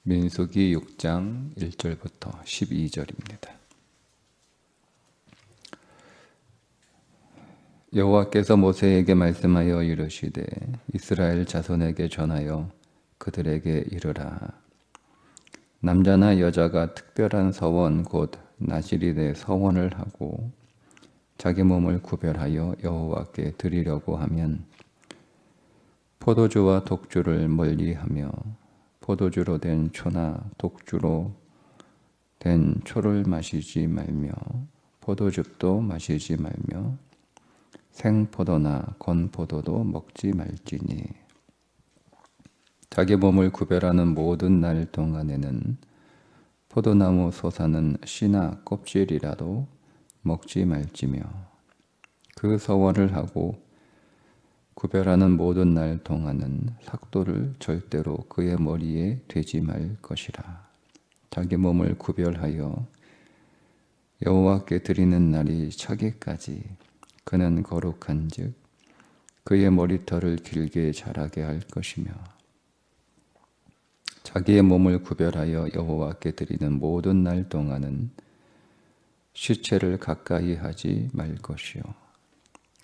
민수기 6장 1절부터 12절입니다. 여호와께서 모세에게 말씀하여 이르시되 이스라엘 자손에게 전하여 그들에게 이르라. 남자나 여자가 특별한 서원 곧 나실인의 서원을 하고 자기 몸을 구별하여 여호와께 드리려고 하면 포도주와 독주를 멀리하며 포도주로 된 초나 독주로 된 초를 마시지 말며 포도즙도 마시지 말며 생포도나 건포도도 먹지 말지니 자기 몸을 구별하는 모든 날 동안에는 포도나무 솟아는 씨나 껍질이라도 먹지 말지며 그 서원을 하고 구별하는 모든 날 동안은 삭도를 절대로 그의 머리에 대지 말 것이라. 자기 몸을 구별하여 여호와께 드리는 날이 차기까지 그는 거룩한즉 그의 머리털을 길게 자라게 할 것이며 자기의 몸을 구별하여 여호와께 드리는 모든 날 동안은 시체를 가까이 하지 말 것이요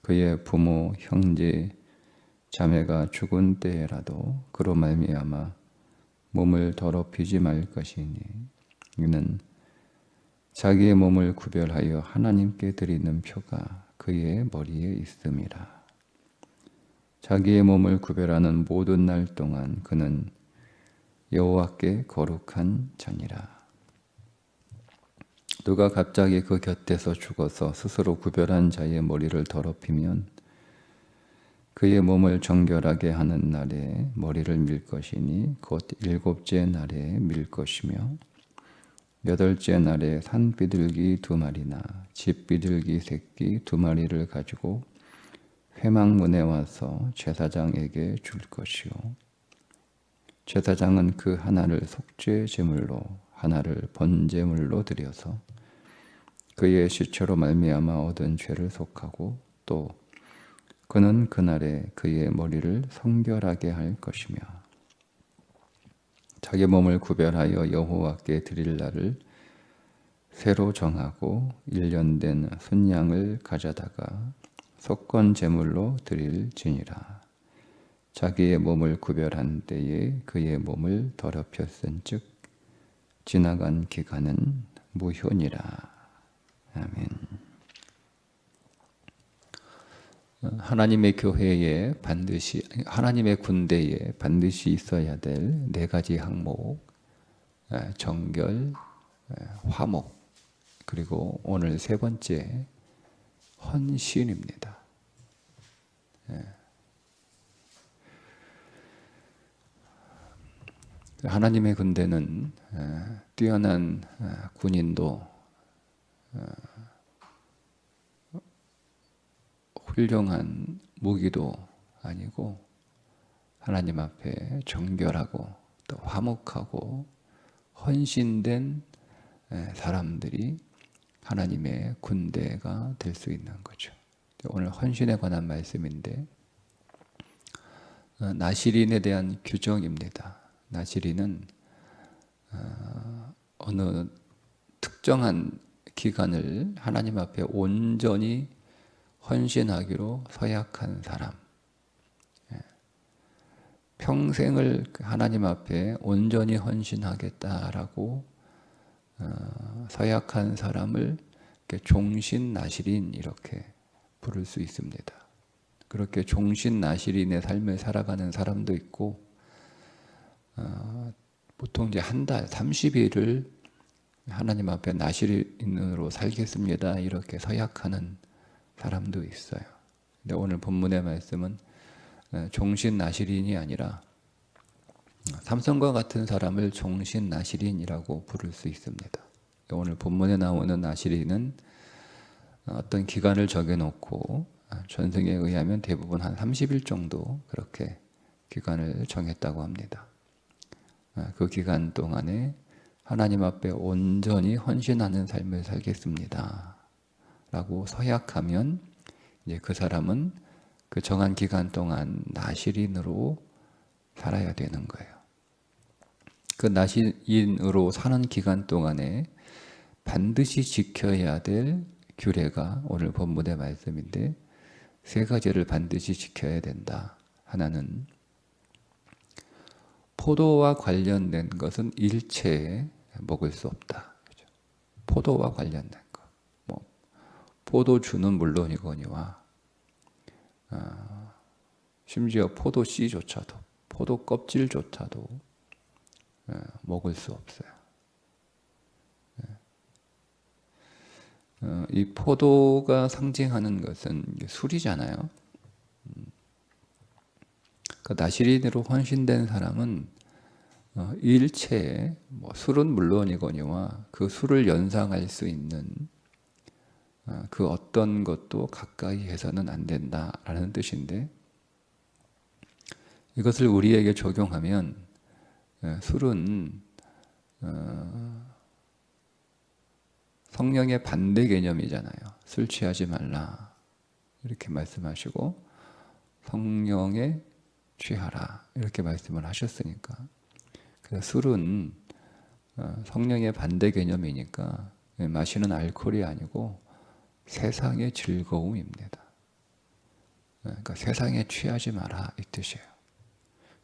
그의 부모, 형제, 자매가 죽은 때에라도 그로 말미암아 몸을 더럽히지 말 것이니 이는 자기의 몸을 구별하여 하나님께 드리는 표가 그의 머리에 있음이라. 자기의 몸을 구별하는 모든 날 동안 그는 여호와께 거룩한 자니라. 누가 갑자기 그 곁에서 죽어서 스스로 구별한 자의 머리를 더럽히면 그의 몸을 정결하게 하는 날에 머리를 밀 것이니 곧 일곱째 날에 밀 것이며 여덟째 날에 산비둘기 2마리나 집비둘기 새끼 2마리를 가지고 회막문에 와서 제사장에게 줄 것이요 제사장은 그 하나를 속죄 제물로 하나를 번제물로 드려서 그의 시체로 말미암아 얻은 죄를 속하고 또 그는 그날에 그의 머리를 성결하게 할 것이며 자기 몸을 구별하여 여호와께 드릴 날을 새로 정하고 1년 된 순양을 가져다가 속건 제물로 드릴지니라. 자기의 몸을 구별한 때에 그의 몸을 더럽혔은즉 지나간 기간은 무효니라. 아멘. 하나님의 교회에 반드시, 하나님의 군대에 반드시 있어야 될 4가지 항목, 정결, 화목, 그리고 오늘 3번째 헌신입니다. 하나님의 군대는 뛰어난 군인도 훌륭한 무기도 아니고 하나님 앞에 정결하고 또 화목하고 헌신된 사람들이 하나님의 군대가 될 수 있는 거죠. 오늘 헌신에 관한 말씀인데 나실인에 대한 규정입니다. 나실인은 어느 특정한 기간을 하나님 앞에 온전히 헌신하기로 서약한 사람, 평생을 하나님 앞에 온전히 헌신하겠다라고 서약한 사람을 종신나실인 이렇게 부를 수 있습니다. 그렇게 종신나실인의 삶을 살아가는 사람도 있고 보통 이제 한 달 30일을 하나님 앞에 나실인으로 살겠습니다 이렇게 서약하는 사람도 있어요. 근데 오늘 본문의 말씀은 종신나실인이 아니라 삼손과 같은 사람을 종신나실인이라고 부를 수 있습니다. 오늘 본문에 나오는 나실인은 어떤 기간을 정해놓고 전승에 의하면 대부분 한 30일 정도 그렇게 기간을 정했다고 합니다. 그 기간 동안에 하나님 앞에 온전히 헌신하는 삶을 살겠습니다 라고 서약하면 이제 그 사람은 그 정한 기간 동안 나실인으로 살아야 되는 거예요. 그 나시인으로 사는 기간 동안에 반드시 지켜야 될 규례가 오늘 본문의 말씀인데 세 가지를 반드시 지켜야 된다. 하나는 포도와 관련된 것은 일체에 먹을 수 없다. 그죠? 포도와 관련된 것, 뭐 포도주는 물론이거니와 심지어 포도 씨조차도, 포도 껍질조차도 먹을 수 없어요. 이 포도가 상징하는 것은 술이잖아요. 그 나시린으로 헌신된 사람은 일체에 뭐 술은 물론이거니와 그 술을 연상할 수 있는 그 어떤 것도 가까이 해서는 안 된다라는 뜻인데, 이것을 우리에게 적용하면 술은 성령의 반대 개념이잖아요. 술 취하지 말라 이렇게 말씀하시고 성령에 취하라 이렇게 말씀을 하셨으니까, 그래서 술은 성령의 반대 개념이니까 마시는 알코올이 아니고 세상의 즐거움입니다. 그러니까 세상에 취하지 마라 이 뜻이에요.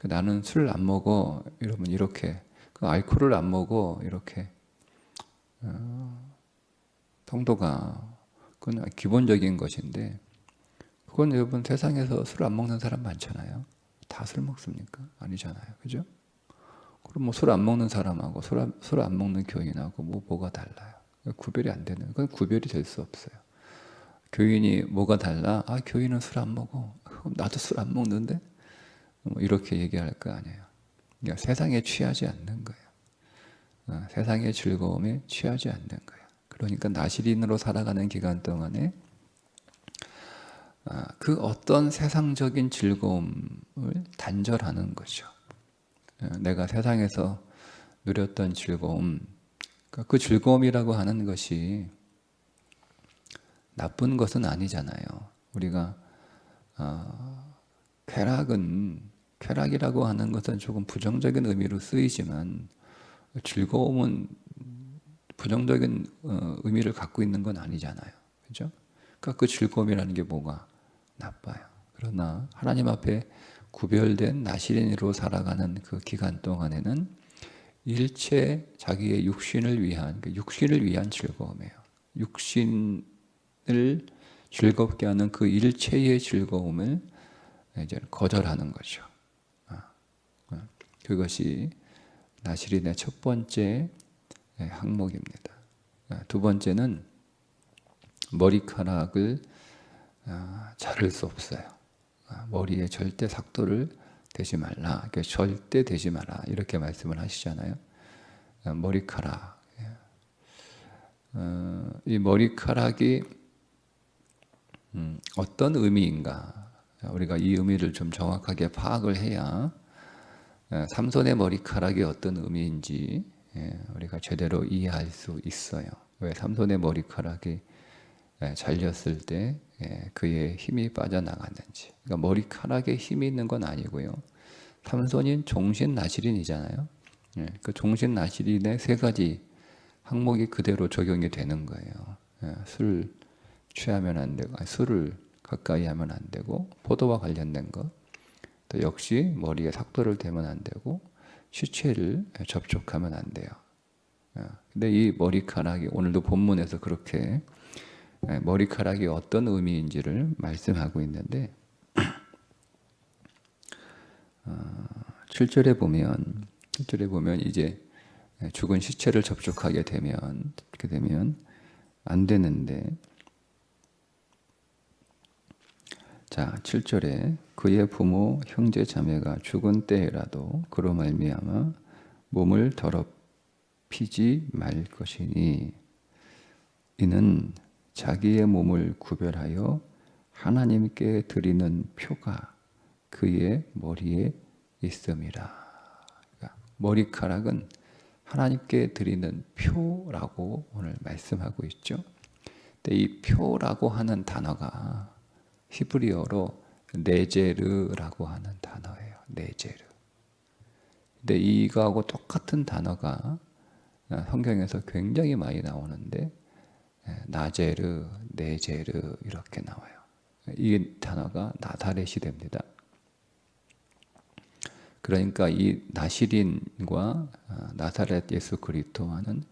나는 술 안 먹어 이러면 이렇게, 그 알코올을 안 먹어 이렇게 성도가, 그건 기본적인 것인데, 그건 여러분 세상에서 술 안 먹는 사람 많잖아요. 다 술 먹습니까? 아니잖아요. 그죠? 그럼 뭐 술 안 먹는 사람하고 술 안 먹는 교인하고 뭐가 달라요? 구별이 안 되는, 그건 구별이 될 수 없어요. 교인이 뭐가 달라? 아, 교인은 술 안 먹어. 그럼 나도 술 안 먹는데? 뭐 이렇게 얘기할 거 아니에요. 그러니까 세상에 취하지 않는 거예요. 세상의 즐거움에 취하지 않는 거예요. 그러니까 나시린으로 살아가는 기간 동안에 그 어떤 세상적인 즐거움을 단절하는 거죠. 내가 세상에서 누렸던 즐거움, 그 즐거움이라고 하는 것이 나쁜 것은 아니잖아요. 우리가 쾌락이라고 하는 것은 조금 부정적인 의미로 쓰이지만 즐거움은 부정적인 의미를 갖고 있는 건 아니잖아요. 그죠? 그러니까 그 즐거움이라는 게 뭐가 나빠요. 그러나 하나님 앞에 구별된 나시린으로 살아가는 그 기간 동안에는 일체 자기의 육신을 위한 즐거움이에요. 육신을 즐겁게 하는 그 일체의 즐거움을 이제 거절하는 거죠. 그것이 나시린의 첫 번째 항목입니다. 두 번째는 머리카락을 자를 수 없어요. 머리에 절대 삭도를 대지 말라. 그러니까 절대 대지 마라 이렇게 말씀을 하시잖아요. 머리카락, 이 머리카락이 어떤 의미인가, 우리가 이 의미를 좀 정확하게 파악을 해야 삼손의 머리카락이 어떤 의미인지 우리가 제대로 이해할 수 있어요. 왜 삼손의 머리카락이 잘렸을 때 그의 힘이 빠져나갔는지. 그러니까 머리카락에 힘이 있는 건 아니고요. 삼손인 종신나시린이잖아요. 그 종신나시린의 세 가지 항목이 그대로 적용이 되는 거예요. 술 취하면 안 되고, 술을 가까이 하면 안 되고, 포도와 관련된 것, 또 역시 머리에 삭도를 대면 안 되고, 시체를 접촉하면 안 돼요. 근데 이 머리카락이 오늘도 본문에서 그렇게 머리카락이 어떤 의미인지를 말씀하고 있는데 7절에 보면 이제 죽은 시체를 접촉하게 되면 안 되는데, 자 7절에 그의 부모 형제 자매가 죽은 때에라도 그로 말미암아 몸을 더럽히지 말 것이니 이는 자기의 몸을 구별하여 하나님께 드리는 표가 그의 머리에 있음이라. 그러니까 머리카락은 하나님께 드리는 표라고 오늘 말씀하고 있죠. 근데 이 표라고 하는 단어가 히브리어로 네제르라고 하는 단어예요. 네제르. 근데 이거하고 똑같은 단어가 성경에서 굉장히 많이 나오는데 나제르, 네제르 이렇게 나와요. 이 단어가 나사렛이 됩니다. 그러니까 이 나시린과 나사렛 예수 그리스도와는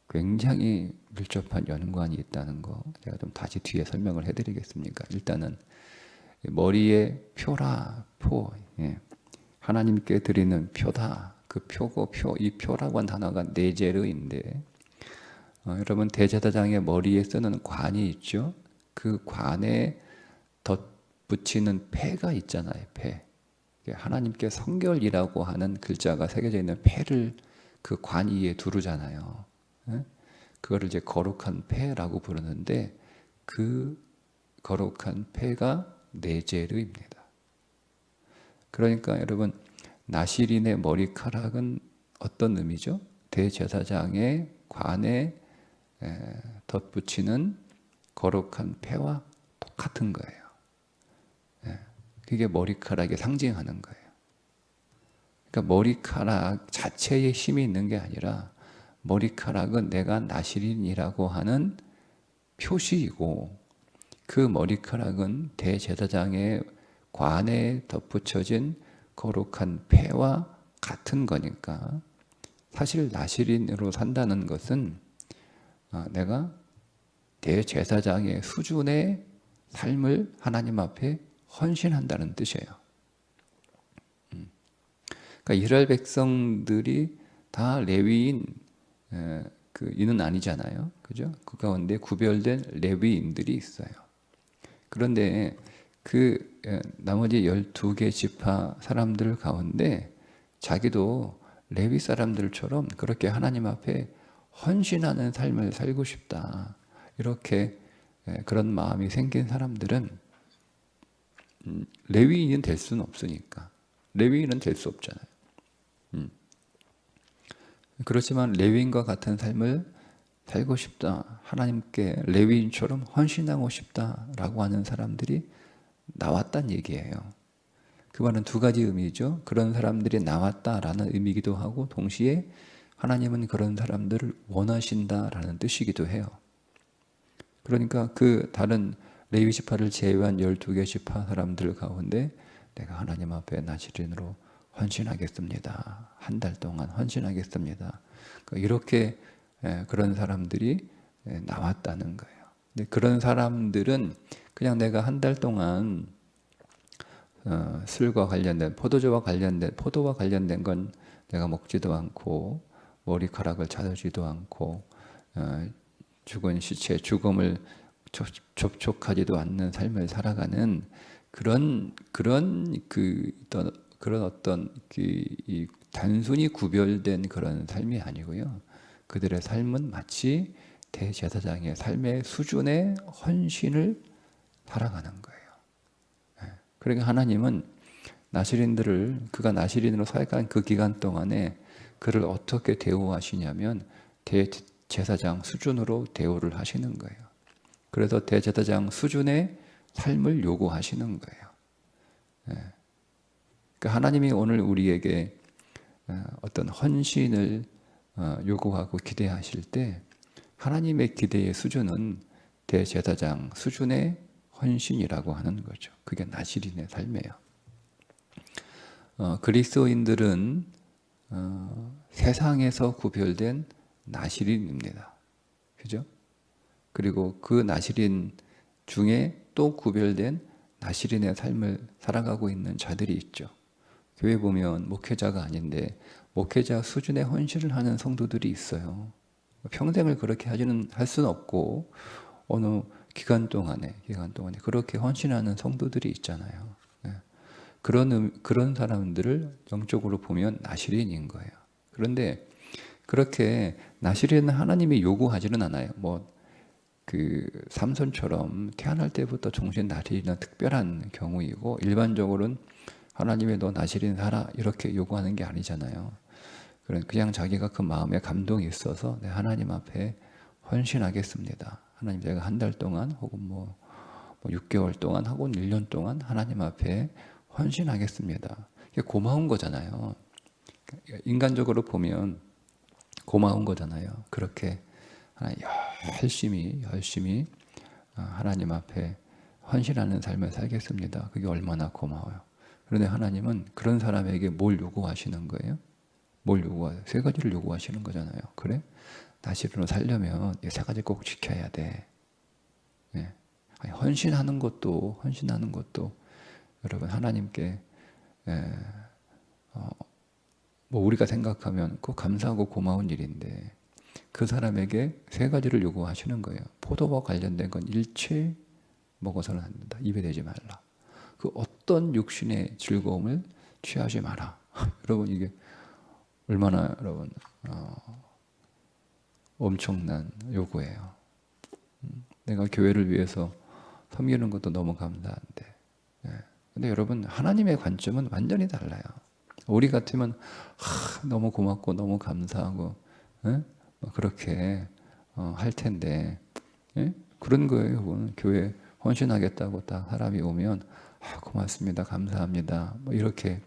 굉장히 밀접한 연관이 있다는 거 제가 좀 다시 뒤에 설명을 해드리겠습니까? 일단은 머리에 표라, 표, 하나님께 드리는 표다. 그 표고 이 표라고 한 단어가 네제르인데 여러분 대제사장의 머리에 쓰는 관이 있죠. 그 관에 덧붙이는 패가 있잖아요. 패. 하나님께 성결이라고 하는 글자가 새겨져 있는 패를 그 관 위에 두르잖아요. 그거를 이제 거룩한 패라고 부르는데 그 거룩한 패가 네제르입니다. 그러니까 여러분 나시린의 머리카락은 어떤 의미죠? 대제사장의 관에 덧붙이는 거룩한 패와 똑같은 거예요. 그게 머리카락이 상징하는 거예요. 그러니까 머리카락 자체에 힘이 있는 게 아니라 머리카락은 내가 나시린이라고 하는 표시이고 그 머리카락은 대제사장의 관에 덧붙여진 거룩한 패와 같은 거니까 사실 나시린으로 산다는 것은 내가 대제사장의 수준의 삶을 하나님 앞에 헌신한다는 뜻이에요. 그러니까 이스라엘 백성들이 다 레위인 이는 아니잖아요. 그죠? 그 가운데 구별된 레위인들이 있어요. 그런데 그 나머지 12개 지파 사람들 가운데 자기도 레위 사람들처럼 그렇게 하나님 앞에 헌신하는 삶을 살고 싶다. 이렇게 그런 마음이 생긴 사람들은 레위인은 될 수는 없으니까. 레위인은 될 수 없잖아요. 그렇지만 레위인과 같은 삶을 살고 싶다. 하나님께 레위인처럼 헌신하고 싶다라고 하는 사람들이 나왔단 얘기예요. 그 말은 두 가지 의미죠. 그런 사람들이 나왔다라는 의미이기도 하고 동시에 하나님은 그런 사람들을 원하신다라는 뜻이기도 해요. 그러니까 그 다른 레위 지파를 제외한 12개 지파 사람들 가운데 내가 하나님 앞에 나시린으로 헌신하겠습니다. 한 달 동안 헌신하겠습니다. 이렇게 그런 사람들이 나왔다는 거예요. 근데 그런 사람들은 그냥 내가 한 달 동안 술과 관련된 포도와 관련된 건 내가 먹지도 않고 머리카락을 자르지도 않고 죽은 시체 죽음을 접촉하지도 않는 삶을 살아가는 그런 어떤 이 단순히 구별된 그런 삶이 아니고요. 그들의 삶은 마치 대제사장의 삶의 수준의 헌신을 살아가는 거예요. 그러니까 하나님은 나시린들을 그가 나시린으로 사역한 그 기간 동안에 그를 어떻게 대우하시냐면 대제사장 수준으로 대우를 하시는 거예요. 그래서 대제사장 수준의 삶을 요구하시는 거예요. 그러니까 하나님이 오늘 우리에게 어떤 헌신을 요구하고 기대하실 때 하나님의 기대의 수준은 대제사장 수준의 헌신이라고 하는 거죠. 그게 나시린의 삶이에요. 그리스도인들은 세상에서 구별된 나시린입니다. 그죠? 그리고 그 나시린 중에 또 구별된 나시린의 삶을 살아가고 있는 자들이 있죠. 교회 보면 목회자가 아닌데 목회자 수준의 헌신을 하는 성도들이 있어요. 평생을 그렇게 할 수는 없고 어느 기간 동안에 그렇게 헌신하는 성도들이 있잖아요. 그런 사람들을 영적으로 보면 나시린인 거예요. 그런데 그렇게 나시린은 하나님이 요구하지는 않아요. 삼손처럼 태어날 때부터 종신 나시린은 특별한 경우이고 일반적으로는 하나님의 너 나시린 살아 이렇게 요구하는 게 아니잖아요. 그냥 자기가 그 마음에 감동이 있어서 내 하나님 앞에 헌신하겠습니다. 하나님 제가 한 달 동안 혹은 6개월 동안 혹은 1년 동안 하나님 앞에 헌신하겠습니다. 이게 고마운 거잖아요. 인간적으로 보면 고마운 거잖아요. 그렇게 열심히 하나님 앞에 헌신하는 삶을 살겠습니다. 그게 얼마나 고마워요. 그런데 하나님은 그런 사람에게 뭘 요구하시는 거예요? 뭘 요구하세요? 세 가지를 요구하시는 거잖아요. 그래? 나시린으로 살려면 이 세 가지 꼭 지켜야 돼. 예. 아니, 헌신하는 것도 여러분 하나님께 뭐 우리가 생각하면 그 감사하고 고마운 일인데 그 사람에게 세 가지를 요구하시는 거예요. 포도와 관련된 건 일체 먹어서는 안 된다. 입에 대지 말라. 그 어떤 육신의 즐거움을 취하지 마라. 여러분 이게 얼마나 여러분 엄청난 요구예요. 내가 교회를 위해서 섬기는 것도 너무 감사한데. 근데 여러분 하나님의 관점은 완전히 달라요. 우리 같으면 너무 고맙고 너무 감사하고 그렇게 할 텐데 그런 거예요. 여러분. 교회 헌신하겠다고 딱 사람이 오면 고맙습니다, 감사합니다, 뭐 이렇게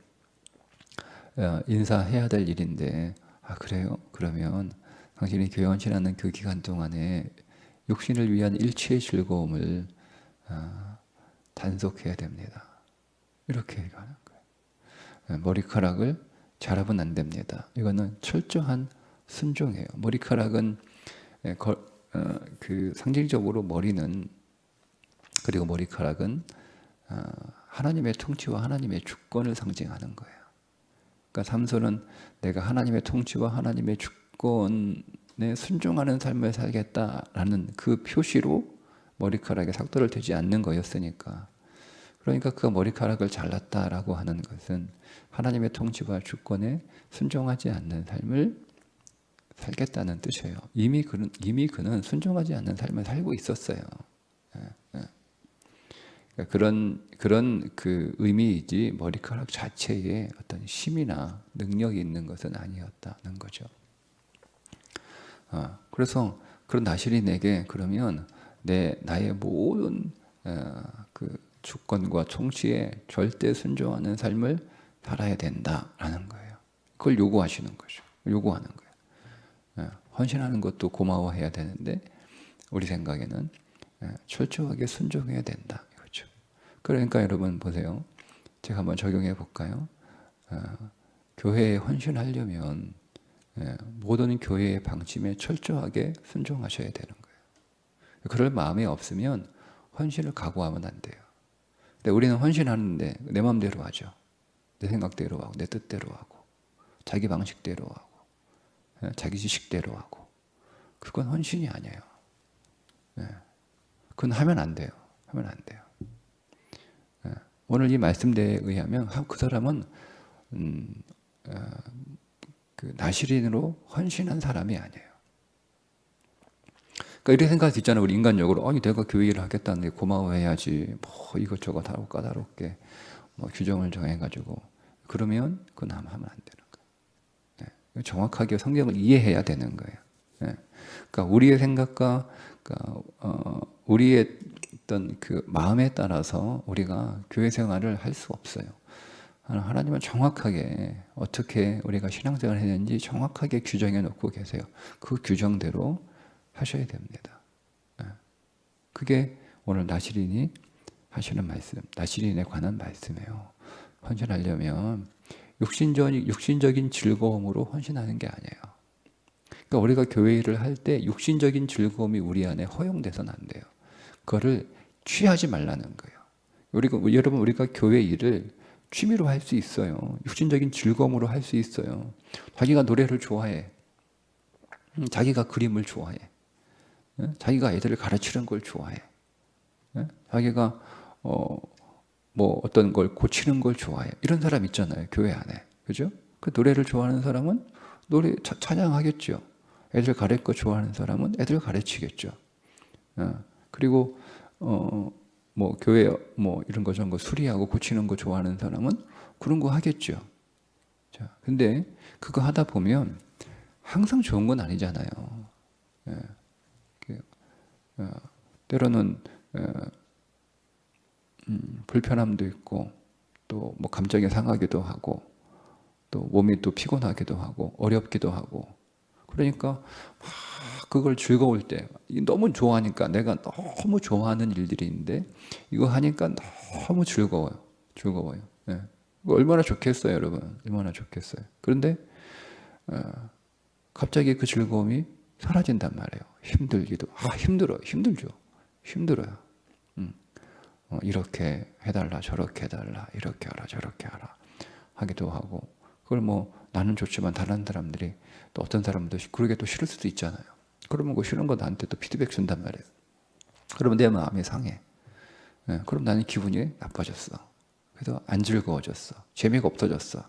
인사해야 될 일인데 그래요? 그러면 당신이 교회 헌신하는 그 기간 동안에 육신을 위한 일체의 즐거움을 단속해야 됩니다. 이렇게 얘기하는 거예요. 머리카락을 자르면 안 됩니다. 이거는 철저한 순종이에요. 머리카락은 그 상징적으로 머리는 그리고 머리카락은 하나님의 통치와 하나님의 주권을 상징하는 거예요. 그러니까 삼손은 내가 하나님의 통치와 하나님의 주권에 순종하는 삶을 살겠다라는 그 표시로 머리카락에 삭도를 대지 않는 거였으니까. 그러니까 그 머리카락을 잘랐다라고 하는 것은 하나님의 통치와 주권에 순종하지 않는 삶을 살겠다는 뜻이에요. 이미 그는 순종하지 않는 삶을 살고 있었어요. 그러니까 그런 그 의미이지 머리카락 자체에 어떤 힘이나 능력이 있는 것은 아니었다는 거죠. 그래서 그런 나시린에게 그러면 나의 모든 그 주권과 통치에 절대 순종하는 삶을 살아야 된다라는 거예요. 그걸 요구하시는 거죠. 요구하는 거예요. 헌신하는 것도 고마워해야 되는데 우리 생각에는 철저하게 순종해야 된다. 이거죠. 그러니까 여러분 보세요. 제가 한번 적용해 볼까요? 교회에 헌신하려면 모든 교회의 방침에 철저하게 순종하셔야 되는 거예요. 그럴 마음이 없으면 헌신을 각오하면 안 돼요. 근데 우리는 헌신하는데 내 마음대로 하죠. 내 생각대로 하고 내 뜻대로 하고 자기 방식대로 하고 자기 지식대로 하고 그건 헌신이 아니에요. 그건 하면 안 돼요. 하면 안 돼요. 오늘 이 말씀대에 의하면 그 사람은 그 나시린으로 헌신한 사람이 아니에요. 그러니까 이렇게 생각할 수 있잖아요. 우리 인간적으로 아니 내가 교회 일을 하겠다는데 고마워해야지 뭐 이것저것 하고 까다롭게 뭐 규정을 정해가지고 그러면 그건 하면 안 되는 거예요. 정확하게 성경을 이해해야 되는 거예요. 그러니까 우리의 생각과 그러니까 우리의 어떤 그 마음에 따라서 우리가 교회 생활을 할 수 없어요. 하나님은 정확하게 어떻게 우리가 신앙생활을 해야 되는지 정확하게 규정해 놓고 계세요. 그 규정대로 하셔야 됩니다. 그게 오늘 나시린이 하시는 말씀, 나시린에 관한 말씀이에요. 헌신하려면 육신적인 즐거움으로 헌신하는 게 아니에요. 그러니까 우리가 교회 일을 할 때 육신적인 즐거움이 우리 안에 허용돼서는 안 돼요. 그거를 취하지 말라는 거예요. 여러분 우리가 교회 일을 취미로 할 수 있어요. 육신적인 즐거움으로 할 수 있어요. 자기가 노래를 좋아해. 자기가 그림을 좋아해. 자기가 애들을 가르치는 걸 좋아해. 자기가 뭐 어떤 걸 고치는 걸 좋아해. 이런 사람 있잖아요. 교회 안에. 그죠? 그 노래를 좋아하는 사람은 노래 찬양하겠죠. 애들 가르칠 거 좋아하는 사람은 애들 가르치겠죠. 그리고 뭐 교회 뭐 이런 거 저런 거 수리하고 고치는 거 좋아하는 사람은 그런 거 하겠죠. 자, 근데 그거 하다 보면 항상 좋은 건 아니잖아요. 때로는 불편함도 있고 또 뭐 감정이 상하기도 하고 또 몸이 또 피곤하기도 하고 어렵기도 하고 그러니까 막 그걸 즐거울 때 너무 좋아하니까 내가 너무 좋아하는 일들이 있는데 이거 하니까 너무 즐거워요. 예. 얼마나 좋겠어요, 여러분. 얼마나 좋겠어요. 그런데 갑자기 그 즐거움이 사라진단 말이에요. 힘들어요. 이렇게 해달라 저렇게 해달라 이렇게 하라 저렇게 하라 하기도 하고 그걸 뭐 나는 좋지만 다른 사람들이 또 어떤 사람도 그러게 또 싫을 수도 있잖아요. 그러면 그 싫은 거 나한테 또 피드백 준단 말이에요. 그러면 내 마음이 상해. 그럼 나는 기분이 나빠졌어. 그래서 안 즐거워졌어. 재미가 없어졌어.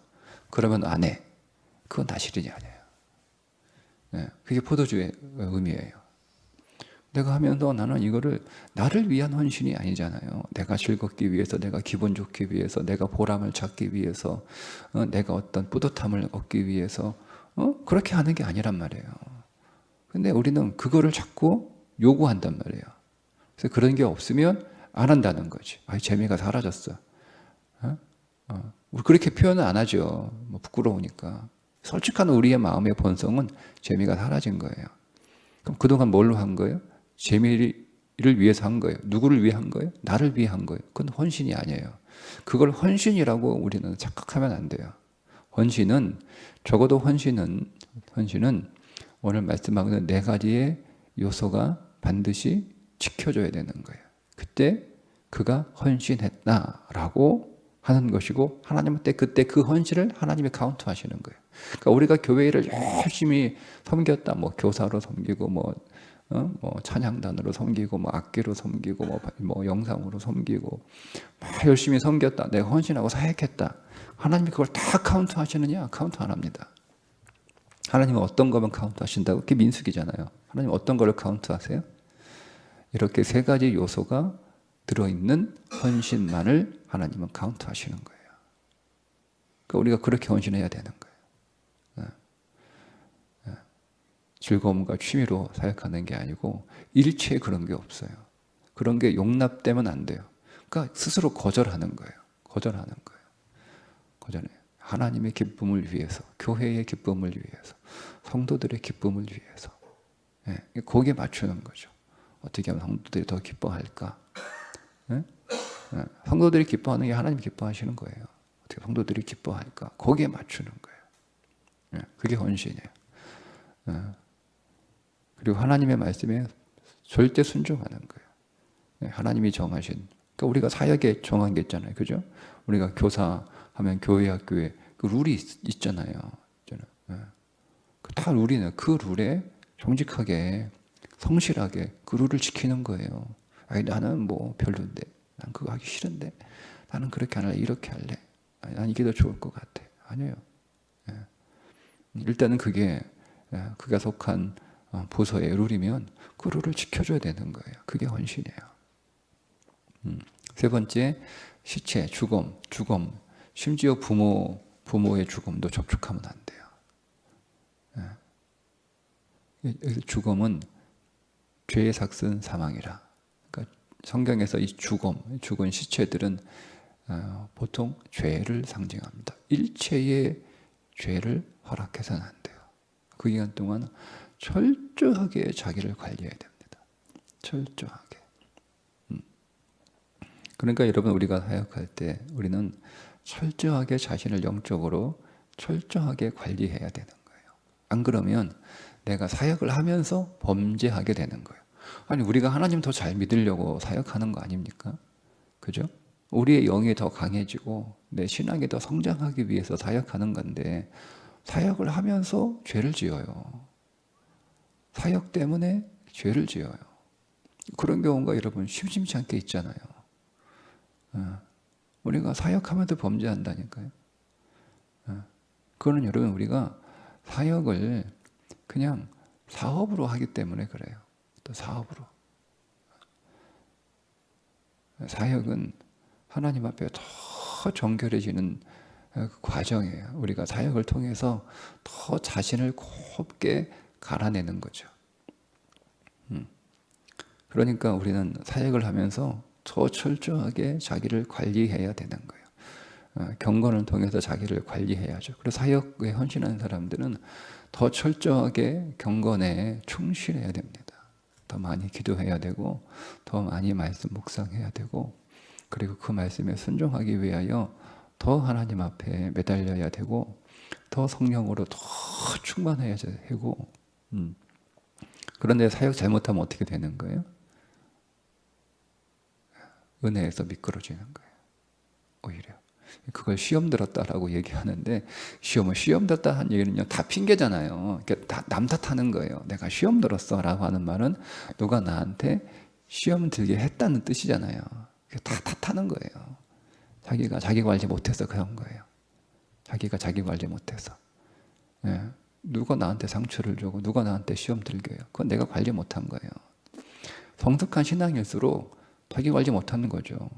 그러면 안 해. 그건 나실인이 아니에요. 그게 포도주의 의미예요. 내가 하면서 나는 이거를 나를 위한 헌신이 아니잖아요. 내가 즐겁기 위해서, 내가 기분 좋기 위해서, 내가 보람을 찾기 위해서, 내가 어떤 뿌듯함을 얻기 위해서 그렇게 하는 게 아니란 말이에요. 근데 우리는 그거를 자꾸 요구한단 말이에요. 그래서 그런 게 없으면 안 한다는 거지. 재미가 사라졌어. 우리 그렇게 표현은 안 하죠. 뭐 부끄러우니까. 솔직한 우리의 마음의 본성은 재미가 사라진 거예요. 그럼 그동안 뭘로 한 거예요? 재미를 위해서 한 거예요. 누구를 위해 한 거예요? 나를 위해 한 거예요. 그건 헌신이 아니에요. 그걸 헌신이라고 우리는 착각하면 안 돼요. 적어도 헌신은 오늘 말씀하는 4가지의 요소가 반드시 지켜줘야 되는 거예요. 그때 그가 헌신했다라고 하는 것이고 하나님한테 그때 그 헌신을 하나님이 카운트하시는 거예요. 그러니까 우리가 교회를 열심히 섬겼다, 뭐 교사로 섬기고, 뭐 찬양단으로 섬기고, 뭐 악기로 섬기고, 뭐 영상으로 섬기고, 막 열심히 섬겼다, 내가 헌신하고 사역했다. 하나님이 그걸 다 카운트하시느냐? 카운트 안 합니다. 하나님은 어떤 거면 카운트하신다고? 그게 민수기잖아요. 하나님 어떤 거를 카운트하세요? 이렇게 3가지 요소가 들어있는 헌신만을 하나님은 카운트하시는 거예요. 그러니까 우리가 그렇게 헌신해야 되는 거예요. 즐거움과 취미로 사역하는 게 아니고 일체에 그런 게 없어요. 그런 게 용납되면 안 돼요. 그러니까 스스로 거절하는 거예요. 거절해요. 하나님의 기쁨을 위해서, 교회의 기쁨을 위해서, 성도들의 기쁨을 위해서 거기에 맞추는 거죠. 어떻게 하면 성도들이 더 기뻐할까? 성도들이 기뻐하는 게 하나님 기뻐하시는 거예요. 어떻게 성도들이 기뻐할까? 거기에 맞추는 거예요. 그게 헌신이에요. 그리고 하나님의 말씀에 절대 순종하는 거예요. 하나님이 정하신. 그러니까 우리가 사역에 정한 게 있잖아요. 그죠? 우리가 교사하면 교회 학교에 그 룰이 있잖아요. 다 룰이네. 그 룰에 정직하게, 성실하게 그 룰을 지키는 거예요. 나는 뭐 별론데, 난 그거 하기 싫은데, 나는 그렇게 안 할래, 이렇게 할래. 난 이게 더 좋을 것 같아. 아니에요. 일단은 그가 속한 부서의 룰이면 그 룰을 지켜줘야 되는 거예요. 그게 헌신이에요. 3번째, 시체, 죽음. 심지어 부모의 죽음도 접촉하면 안 돼요. 죽음은 죄의 삭슨 사망이라. 그러니까 성경에서 이 죽은 시체들은 보통 죄를 상징합니다. 일체의 죄를 허락해서는 안 돼요. 그 기간 동안 철저하게 자기를 관리해야 됩니다. 철저하게. 그러니까 여러분, 우리가 사역할 때 우리는 철저하게 자신을 영적으로 철저하게 관리해야 되는 거예요. 안 그러면 내가 사역을 하면서 범죄하게 되는 거예요. 아니, 우리가 하나님 더 잘 믿으려고 사역하는 거 아닙니까? 그죠? 우리의 영이 더 강해지고 내 신앙이 더 성장하기 위해서 사역하는 건데 사역을 하면서 죄를 지어요. 사역 때문에 죄를 지어요. 그런 경우가 여러분 심심치 않게 있잖아요. 우리가 사역하면서 범죄한다니까요. 그거는 여러분 우리가 사역을 그냥 사업으로 하기 때문에 그래요. 또 사업으로. 사역은 하나님 앞에 더 정결해지는 과정이에요. 우리가 사역을 통해서 더 자신을 곱게 갈아내는 거죠. 그러니까 우리는 사역을 하면서 더 철저하게 자기를 관리해야 되는 거예요. 경건을 통해서 자기를 관리해야죠. 그래서 사역에 헌신하는 사람들은 더 철저하게 경건에 충실해야 됩니다. 더 많이 기도해야 되고 더 많이 말씀 묵상해야 되고 그리고 그 말씀에 순종하기 위하여 더 하나님 앞에 매달려야 되고 더 성령으로 더 충만해야 되고 그런데 사역 잘못하면 어떻게 되는 거예요? 은혜에서 미끄러지는 거예요. 오히려 그걸 시험 들었다라고 얘기하는데 시험 들었다 한 얘기는요 다 핑계잖아요. 다 남 탓하는 거예요. 내가 시험 들었어라고 하는 말은 누가 나한테 시험 들게 했다는 뜻이잖아요. 다 탓하는 거예요. 자기가 자기 관리 못해서 그런 거예요. 자기가 자기 관리 못해서. 예. 누가 나한테 상처를 주고 누가 나한테 시험 들게 해요. 그건 내가 관리 못한 거예요. 성숙한 신앙일수록 자기 관리 못하는 거죠.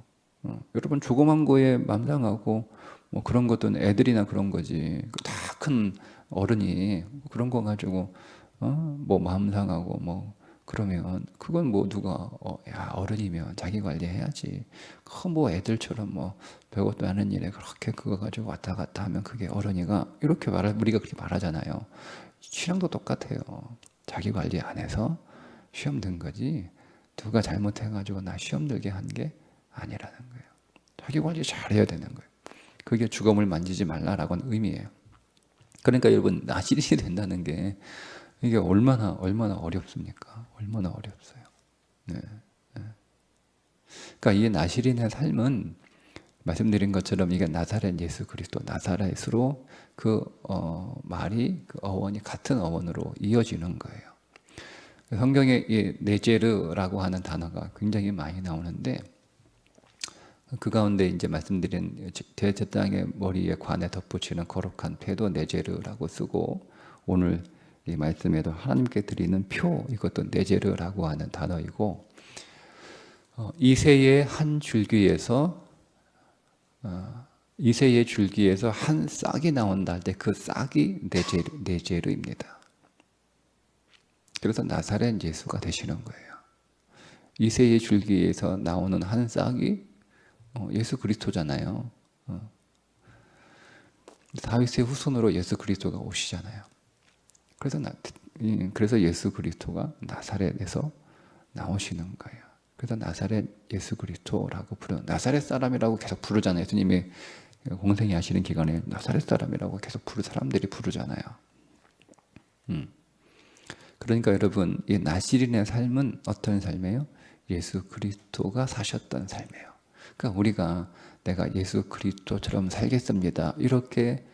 여러분 조그만 거에 맘상하고 뭐 그런 것도 애들이나 그런 거지. 다 큰 어른이 그런 거 가지고 뭐 마음 상하고 뭐 그러면 그건 뭐 누가 야 어른이면 자기 관리해야지. 그 뭐 애들처럼 뭐 별것도 아닌 일에 그렇게 그거 가지고 왔다 갔다 하면 그게 어른이가 이렇게 우리가 그렇게 말하잖아요. 신앙도 똑같아요. 자기 관리 안 해서 시험 든 거지. 누가 잘못해가지고 나 시험 들게 한 게 아니라는 거예요. 자기 관리 잘해야 되는 거예요. 그게 주검을 만지지 말라라고는 의미예요. 그러니까 여러분 나실이 된다는 게 이게 얼마나 어렵습니까? 얼마나 어렵어요. 네. 그러니까 이 나실인의 삶은 말씀드린 것처럼 이게 나사렛 예수 그리스도 나사렛으로 그 말이 그 어원이 같은 어원으로 이어지는 거예요. 성경에 이 네제르라고 하는 단어가 굉장히 많이 나오는데 그 가운데 이제 말씀드린 대제사장의 머리에 관에 덧붙이는 거룩한 패도 네제르라고 쓰고 오늘 이 말씀에도 하나님께 드리는 표 이것도 네제르라고 하는 단어이고 이새의 한 줄기에서 이새의 줄기에서 한 싹이 나온다 할 때 그 싹이 네제르입니다. 그래서 나사렛 예수가 되시는 거예요. 이새의 줄기에서 나오는 한 싹이 예수 그리스도잖아요. 다윗의 후손으로 예수 그리스도가 오시잖아요. 그래서 예수 그리스도가 나사렛에서 나오시는 거예요. 그래서 나사렛 예수 그리스도라고 나사렛 사람이라고 계속 부르잖아요. 예수님이 공생이 하시는 기간에 나사렛 사람이라고 계속 사람들이 부르잖아요. 그러니까 여러분 이 나실인의 삶은 어떤 삶이에요? 예수 그리스도가 사셨던 삶이에요. 그러니까 우리가 내가 예수 그리스도처럼 살겠습니다. 이렇게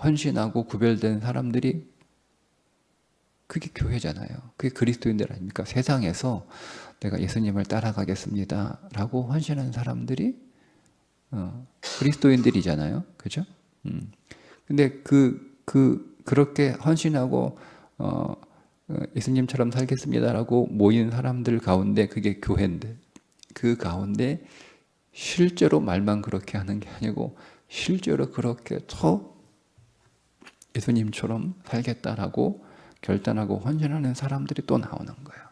헌신하고 구별된 사람들이 그게 교회잖아요. 그게 그리스도인들 아닙니까? 세상에서 내가 예수님을 따라가겠습니다. 라고 헌신한 사람들이 그리스도인들이잖아요. 그죠? 근데 그렇게 헌신하고 예수님처럼 살겠습니다라고 모인 사람들 가운데 그게 교회인데 그 가운데 실제로 말만 그렇게 하는 게 아니고 실제로 그렇게 더 예수님처럼 살겠다라고 결단하고 헌신하는 사람들이 또 나오는 거예요.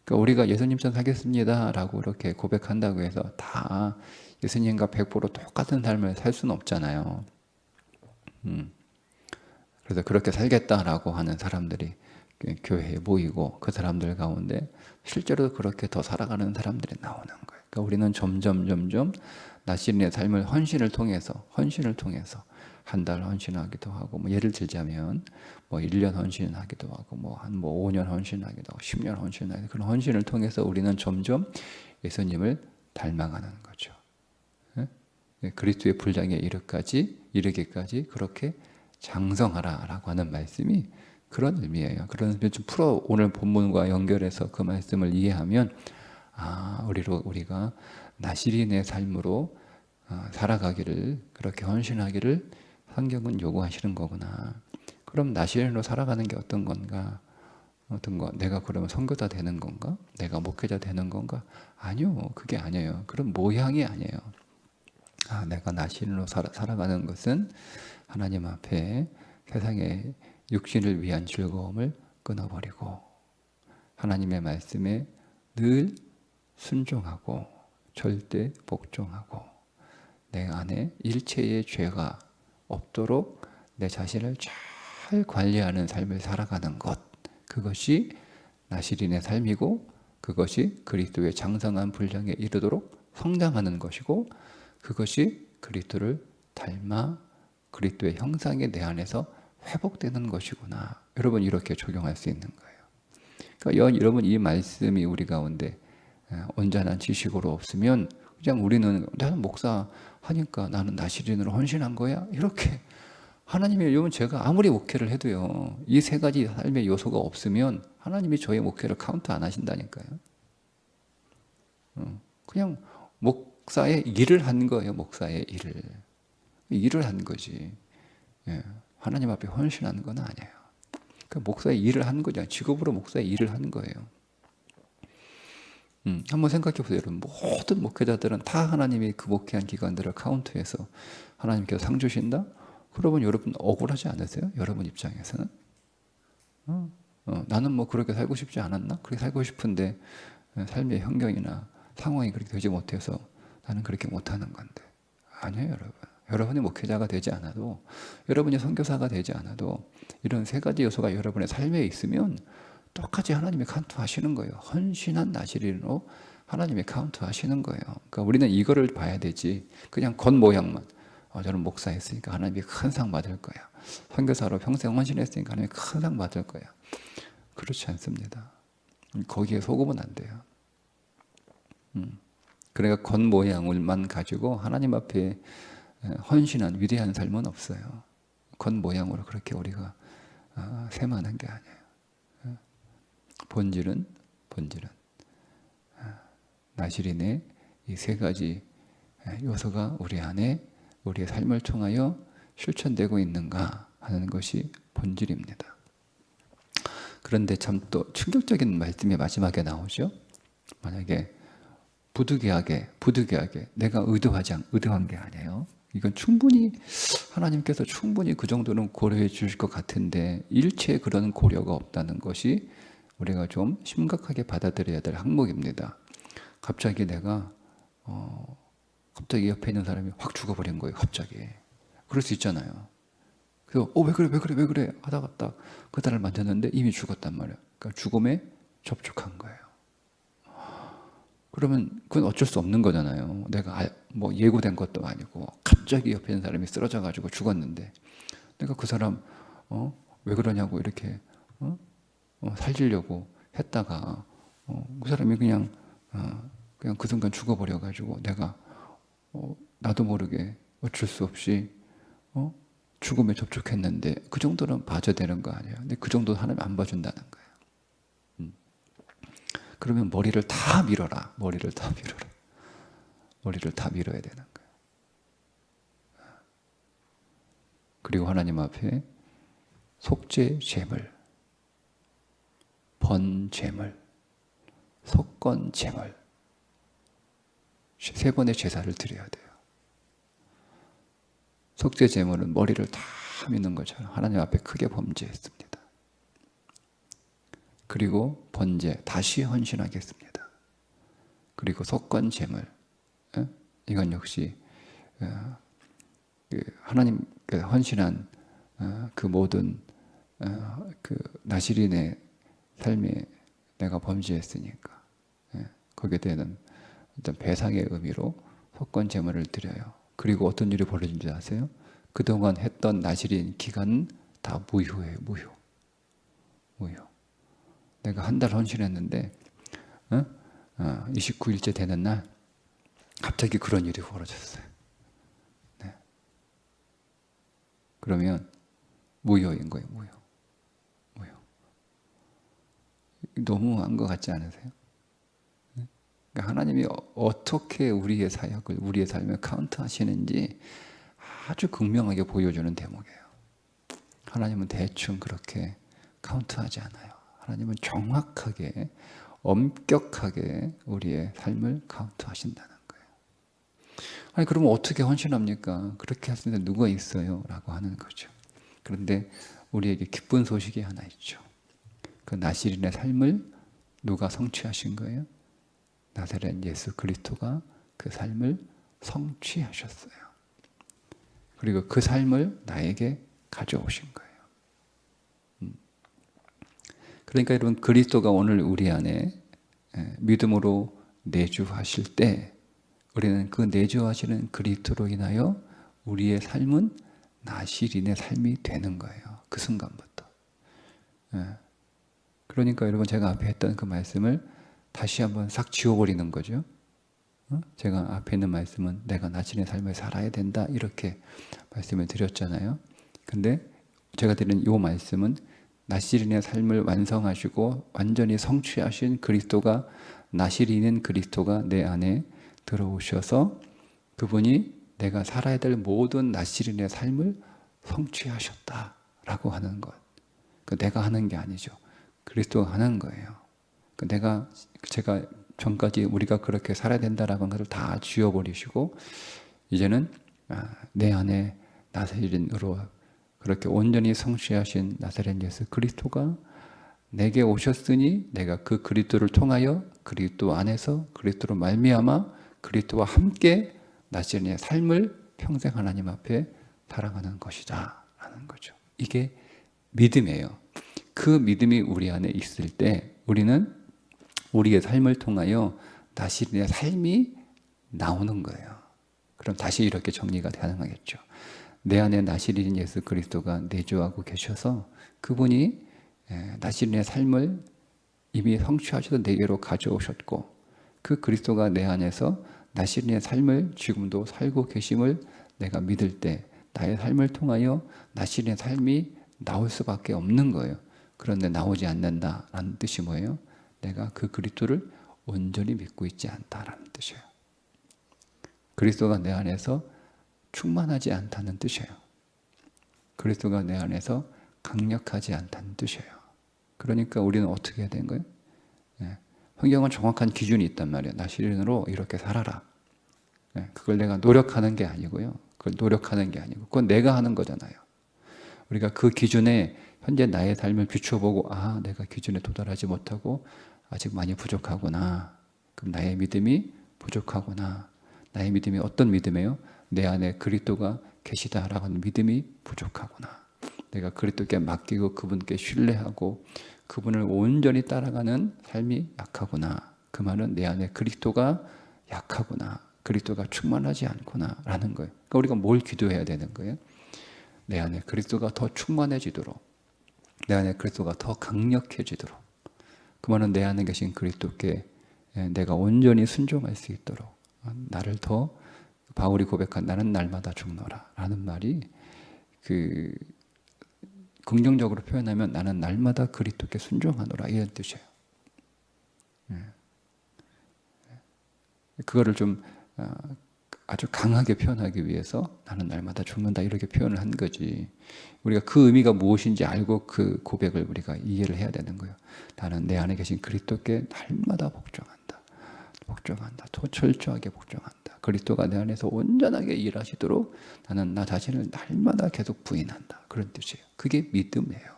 그러니까 우리가 예수님처럼 살겠습니다라고 이렇게 고백한다고 해서 다 예수님과 100% 똑같은 삶을 살 수는 없잖아요. 그래서 그렇게 살겠다라고 하는 사람들이 교회에 모이고 그 사람들 가운데 실제로 그렇게 더 살아가는 사람들이 나오는 거예요. 그러니까 우리는 점점 나실인의 삶을 헌신을 통해서 한 달 헌신하기도 하고 뭐 예를 들자면 뭐 1년 헌신하기도 하고 뭐 한 5년 헌신하기도 하고 10년 헌신하기도 하고 그런 헌신을 통해서 우리는 점점 예수님을 닮아가는 거죠. 그리스도의 분량에 이르기까지 그렇게 장성하라라고 하는 말씀이 그런 의미예요. 그런 의미를 좀 오늘 본문과 연결해서 그 말씀을 이해하면 우리가 나실인의 삶으로 살아가기를 그렇게 헌신하기를 성경은 요구하시는 거구나. 그럼 나실인으로 살아가는 게 어떤 건가? 내가 그러면 선교사 되는 건가? 내가 목회자 되는 건가? 아니요. 그게 아니에요. 그런 모양이 아니에요. 내가 나실인으로 살아가는 것은 하나님 앞에 세상의 육신을 위한 즐거움을 끊어버리고 하나님의 말씀에 늘 순종하고 절대 복종하고 내 안에 일체의 죄가 없도록 내 자신을 잘 관리하는 삶을 살아가는 것, 그것이 나시린의 삶이고 그것이 그리스도의 장성한 분량에 이르도록 성장하는 것이고 그것이 그리스도를 닮아 그리스도의 형상이 내 안에서 회복되는 것이구나. 여러분 이렇게 적용할 수 있는 거예요. 그러니까 여러분 이 말씀이 우리 가운데 온전한 지식으로 없으면 그냥 우리는 나는 목사 하니까 나는 나시린으로 헌신한 거야 이렇게 하나님이 여러분 제가 아무리 목회를 해도요 이 세 가지 삶의 요소가 없으면 하나님이 저의 목회를 카운트 안 하신다니까요. 그냥 목사의 일을 한 거예요. 목사의 일을 한 거지. 하나님 앞에 헌신하는 건 아니에요. 그러니까 목사의 일을 한 거죠. 직업으로 목사의 일을 한 거예요. 한번 생각해 보세요. 여러분 모든 목회자들은 다 하나님이 그 목회한 기관들을 카운트해서 하나님께서 상 주신다? 그러면 여러분 억울하지 않으세요? 여러분 입장에서는? 나는 뭐 그렇게 살고 싶지 않았나? 그렇게 살고 싶은데 삶의 환경이나 상황이 그렇게 되지 못해서 나는 그렇게 못하는 건데. 아니에요, 여러분. 여러분이 목회자가 되지 않아도, 여러분이 선교사가 되지 않아도 이런 세 가지 요소가 여러분의 삶에 있으면 똑같이 하나님이 카운트하시는 거예요. 헌신한 나시린으로 하나님이 카운트하시는 거예요. 그러니까 우리는 이거를 봐야 되지. 그냥 겉모양만. 저는 목사했으니까 하나님이 큰 상 받을 거야. 선교사로 평생 헌신했으니까 하나님이 큰 상 받을 거야. 그렇지 않습니다. 거기에 속으면 안 돼요. 그러니까 겉모양을만 가지고 하나님 앞에 헌신한 위대한 삶은 없어요. 겉모양으로 그렇게 우리가 세만한 게 아니에요. 본질은 나시린의 이 세 가지 요소가 우리 안에 우리의 삶을 통하여 실천되고 있는가 하는 것이 본질입니다. 그런데 참 또 충격적인 말씀이 마지막에 나오죠. 만약에 부득이하게 내가 의도한 게 아니에요. 이건 충분히 하나님께서 충분히 그 정도는 고려해 주실 것 같은데 일체 그런 고려가 없다는 것이 우리가 좀 심각하게 받아들여야 될 항목입니다. 갑자기 내가 갑자기 옆에 있는 사람이 확 죽어버린 거예요. 갑자기. 그럴 수 있잖아요. 그래서 왜 그래 하다가 딱 그 사람을 만졌는데 이미 죽었단 말이에요. 그러니까 죽음에 접촉한 거예요. 그러면 그건 어쩔 수 없는 거잖아요. 내가 뭐 예고된 것도 아니고 갑자기 옆에 있는 사람이 쓰러져 가지고 죽었는데 내가 그 사람 왜 그러냐고 이렇게 살리려고 했다가 그 사람이 그냥 그 순간 죽어버려 가지고 내가 나도 모르게 어쩔 수 없이 죽음에 접촉했는데 그 정도는 봐줘야 되는 거 아니에요. 근데 그 정도 하나님 안 봐준다는 거예요. 그러면 머리를 다 밀어라. 머리를 다 밀어야 되는 거예요. 그리고 하나님 앞에 속죄 제물, 번 제물, 속건 제물 세 번의 제사를 드려야 돼요. 속죄 제물은 머리를 다 미는 것처럼 하나님 앞에 크게 범죄했습니다. 그리고 번제 다시 헌신하겠습니다. 그리고 속건 제물 이건 역시 하나님 헌신한 그 모든 그 나시린의 삶에 내가 범죄했으니까 거기에 대한 어떤 배상의 의미로 속건 제물을 드려요. 그리고 어떤 일이 벌어진지 아세요? 그동안 했던 나시린 기간은 다 무효예요. 무효. 내가 한 달 헌신했는데 29일째 되는 날 갑자기 그런 일이 벌어졌어요. 네. 그러면 무효인 거예요. 무효. 너무한 것 같지 않으세요? 그러니까 하나님이 어떻게 우리의 사역을, 우리의 삶을 카운트하시는지 아주 극명하게 보여주는 대목이에요. 하나님은 대충 그렇게 카운트하지 않아요. 하나님은 정확하게, 엄격하게 우리의 삶을 카운트하신다는 거예요. 아니 그러면 어떻게 헌신합니까? 그렇게 할 수 있는 누가 있어요? 라고 하는 거죠. 그런데 우리에게 기쁜 소식이 하나 있죠. 그 나시린의 삶을 누가 성취하신 거예요? 나사렛 예수 그리스도가 그 삶을 성취하셨어요. 그리고 그 삶을 나에게 가져오신 거예요. 그러니까 여러분, 그리스도가 오늘 우리 안에 믿음으로 내주하실 때 우리는 그 내주하시는 그리스도로 인하여 우리의 삶은 나시린의 삶이 되는 거예요. 그 순간부터. 그러니까 여러분, 제가 앞에 했던 그 말씀을 다시 한번 싹 지워버리는 거죠. 제가 앞에 있는 말씀은 내가 나시린의 삶을 살아야 된다 이렇게 말씀을 드렸잖아요. 근데 제가 드린 이 말씀은 나시린의 삶을 완성하시고 완전히 성취하신 그리스도가, 나시린인 그리스도가 내 안에 들어오셔서 그분이 내가 살아야 될 모든 나시린의 삶을 성취하셨다라고 하는 것. 그 내가 하는 게 아니죠. 그리스도가 하는 거예요. 그 제가 전까지 우리가 그렇게 살아야 된다라는 것을 다 지워버리시고 이제는 내 안에 나사렛으로 그렇게 온전히 성취하신 나사렛 예수 그리스도가 내게 오셨으니 내가 그 그리스도를 통하여 그리스도 안에서 그리스도로 말미암아 그리스도와 함께 나시린의 삶을 평생 하나님 앞에 살아가는 것이다 라는 거죠. 이게 믿음이에요. 그 믿음이 우리 안에 있을 때 우리는 우리의 삶을 통하여 나시린의 삶이 나오는 거예요. 그럼 다시 이렇게 정리가 가능하겠죠. 내 안에 나시린 예수 그리스도가 내주하고 계셔서 그분이 나시린의 삶을 이미 성취하셔서 내게로 가져오셨고 그 그리스도가 내 안에서 나시린의 삶을 지금도 살고 계심을 내가 믿을 때 나의 삶을 통하여 나시린의 삶이 나올 수밖에 없는 거예요. 그런데 나오지 않는다라는 뜻이 뭐예요? 내가 그 그리스도를 온전히 믿고 있지 않다라는 뜻이에요. 그리스도가 내 안에서 충만하지 않다는 뜻이에요. 그리스도가 내 안에서 강력하지 않다는 뜻이에요. 그러니까 우리는 어떻게 해야 되는 거예요? 성경은 정확한 기준이 있단 말이에요. 나시린으로 이렇게 살아라. 그걸 내가 노력하는 게 아니고요. 그걸 노력하는 게 아니고 그건 내가 하는 거잖아요. 우리가 그 기준에 현재 나의 삶을 비춰보고 내가 기준에 도달하지 못하고 아직 많이 부족하구나. 그럼 나의 믿음이 부족하구나. 나의 믿음이 어떤 믿음이에요? 내 안에 그리스도가 계시다라고 하는 믿음이 부족하구나. 내가 그리스도께 맡기고 그분께 신뢰하고 그분을 온전히 따라가는 삶이 약하구나. 그 말은 내 안에 그리스도가 약하구나. 그리스도가 충만하지 않구나 라는 거예요. 그러니까 우리가 뭘 기도해야 되는 거예요? 내 안에 그리스도가 더 충만해지도록, 내 안에 그리스도가 더 강력해지도록, 그 말은 내 안에 계신 그리스도께 내가 온전히 순종할 수 있도록 나를 더, 바울이 고백한 나는 날마다 죽노라 라는 말이 긍정적으로 표현하면 나는 날마다 그리스도께 순종하노라 이런 뜻이에요. 그거를 좀 아주 강하게 표현하기 위해서 나는 날마다 죽는다 이렇게 표현을 한 거지. 우리가 그 의미가 무엇인지 알고 그 고백을 우리가 이해를 해야 되는 거예요. 나는 내 안에 계신 그리스도께 날마다 복종한다. 더 철저하게 복종한다. 그리스도가 내 안에서 온전하게 일하시도록 나는 나 자신을 날마다 계속 부인한다. 그런 뜻이에요. 그게 믿음이에요.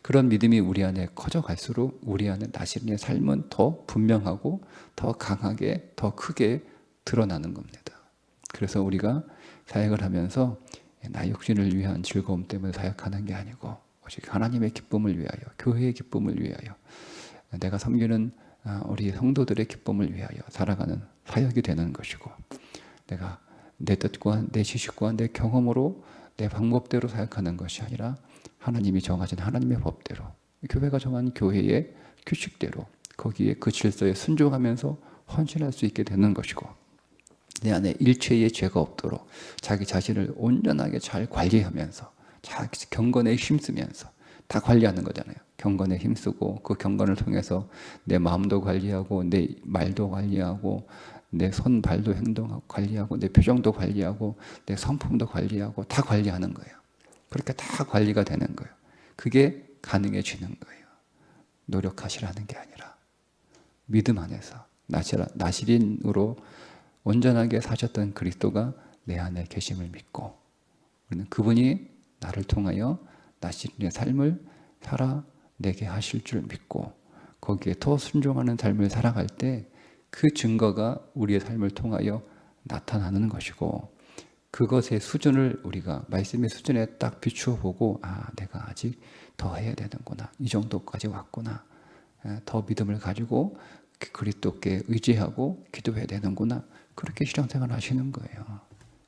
그런 믿음이 우리 안에 커져갈수록 우리 안에 나시린의 삶은 더 분명하고 더 강하게 더 크게 드러나는 겁니다. 그래서 우리가 사역을 하면서 나 육신을 위한 즐거움 때문에 사역하는 게 아니고 오직 하나님의 기쁨을 위하여, 교회의 기쁨을 위하여, 내가 섬기는 우리 성도들의 기쁨을 위하여 살아가는 사역이 되는 것이고, 내가 내 뜻과 내 지식과 내 경험으로 내 방법대로 사역하는 것이 아니라 하나님이 정하신 하나님의 법대로, 교회가 정한 교회의 규칙대로 거기에 그 질서에 순종하면서 헌신할 수 있게 되는 것이고, 내 안에 일체의 죄가 없도록 자기 자신을 온전하게 잘 관리하면서 자기 경건에 힘쓰면서 다 관리하는 거잖아요. 경건에 힘쓰고 그 경건을 통해서 내 마음도 관리하고 내 말도 관리하고 내 손, 발도 행동하고 관리하고 내 표정도 관리하고 내 성품도 관리하고 다 관리하는 거예요. 그렇게 다 관리가 되는 거예요. 그게 가능해지는 거예요. 노력하시라는 게 아니라 믿음 안에서 나시린으로 온전하게 사셨던 그리스도가 내 안에 계심을 믿고 우리는 그분이 나를 통하여 나시린의 삶을 살아내게 하실 줄 믿고 거기에 더 순종하는 삶을 살아갈 때 그 증거가 우리의 삶을 통하여 나타나는 것이고, 그것의 수준을 우리가 말씀의 수준에 딱 비추어 보고, 내가 아직 더 해야 되는구나, 이 정도까지 왔구나, 더 믿음을 가지고 그리스도께 의지하고 기도해야 되는구나, 그렇게 신앙생활 하시는 거예요.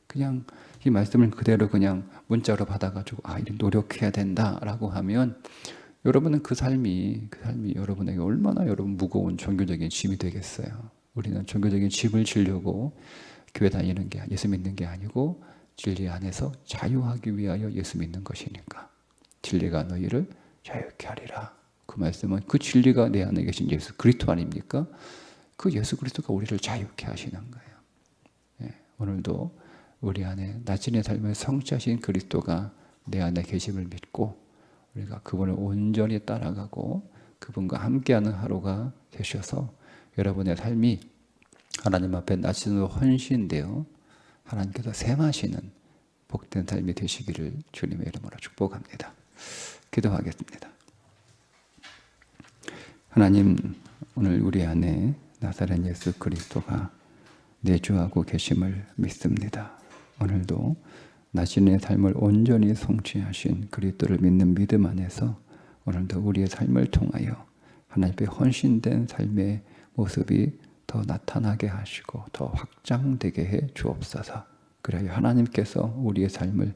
그냥 이 말씀을 그대로 그냥 문자로 받아가지고 이렇게 노력해야 된다라고 하면, 여러분은 그 삶이 여러분에게 얼마나 여러분 무거운 종교적인 짐이 되겠어요. 우리는 종교적인 짐을 지려고 교회 다니는 게, 예수 믿는 게 아니고 진리 안에서 자유하기 위하여 예수 믿는 것이니까. 진리가 너희를 자유케 하리라. 그 말씀은 그 진리가 내 안에 계신 예수 그리스도 아닙니까? 그 예수 그리스도가 우리를 자유케 하시는 거예요. 오늘도 우리 안에 나진의 삶을 성취하신 그리스도가 내 안에 계심을 믿고, 우리가 그분을 온전히 따라가고 그분과 함께하는 하루가 되셔서 여러분의 삶이 하나님 앞에 나진으로 헌신되어 하나님께서 샘하시는 복된 삶이 되시기를 주님의 이름으로 축복합니다. 기도하겠습니다. 하나님, 오늘 우리 안에 나사렛 예수 그리스도가 내주하고 계심을 믿습니다. 오늘도 나신의 삶을 온전히 성취하신 그리스도를 믿는 믿음 안에서 오늘도 우리의 삶을 통하여 하나님께 헌신된 삶의 모습이 더 나타나게 하시고 더 확장되게 해 주옵소서. 그래야 하나님께서 우리의 삶을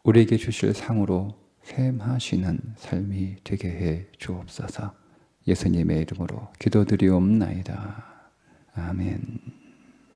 우리에게 주실 상으로 샘하시는 삶이 되게 해 주옵소서. 예수님의 이름으로 기도드리옵나이다. 아멘.